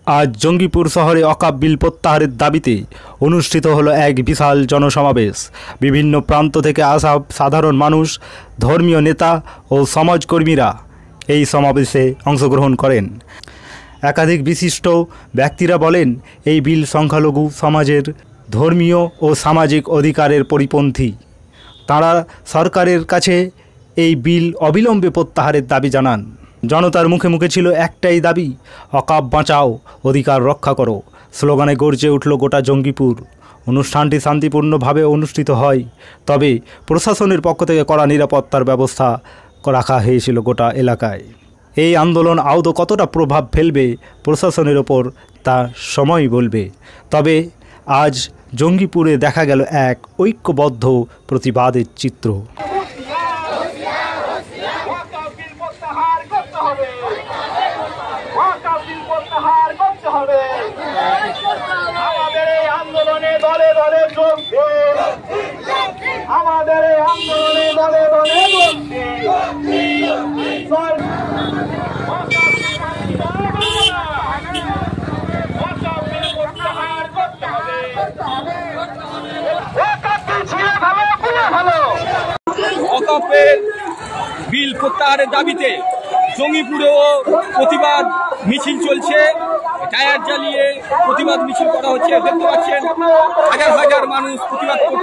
আজ জঙ্গিপুর শহরে অকাপ বিল প্রত্যাহারের দাবিতে অনুষ্ঠিত হলো এক বিশাল জনসমাবেশ। বিভিন্ন প্রান্ত থেকে আসা সাধারণ মানুষ, ধর্মীয় নেতা ও সমাজকর্মীরা এই সমাবেশে অংশগ্রহণ করেন। একাধিক বিশিষ্ট ব্যক্তিরা বলেন, এই বিল সংখ্যালঘু সমাজের ধর্মীয় ও সামাজিক অধিকারের পরিপন্থী। তাঁরা সরকারের কাছে এই বিল অবিলম্বে প্রত্যাহারের দাবি জানান। জনতার মুখে মুখে ছিল একটাই দাবি, অকাপ বাঁচাও, অধিকার রক্ষা করো। স্লোগানে গর্জে উঠল গোটা জঙ্গিপুর। অনুষ্ঠানটি শান্তিপূর্ণভাবে অনুষ্ঠিত হয়, তবে প্রশাসনের পক্ষ থেকে কড়া নিরাপত্তার ব্যবস্থা রাখা হয়েছিল গোটা এলাকায়। এই আন্দোলন আদৌ কতটা প্রভাব ফেলবে প্রশাসনের ওপর তা সময় বলবে। তবে আজ জঙ্গিপুরে দেখা গেল এক ঐক্যবদ্ধ প্রতিবাদের চিত্র। আমাদের এই আন্দোলনে দলে দলে যোগ দিন, আমাদের এই আন্দোলনে দলে দলে যোগ অকাপের বিল প্রত্যাহারের দাবিতে জঙ্গিপুরেও প্রতিবাদ মিছিল চলছে। টায়ার জ্বালিয়ে প্রতিবাদ মিছিল করা হচ্ছে। দেখতে পাচ্ছেন হাজার হাজার মানুষ প্রতিবাদ করছে।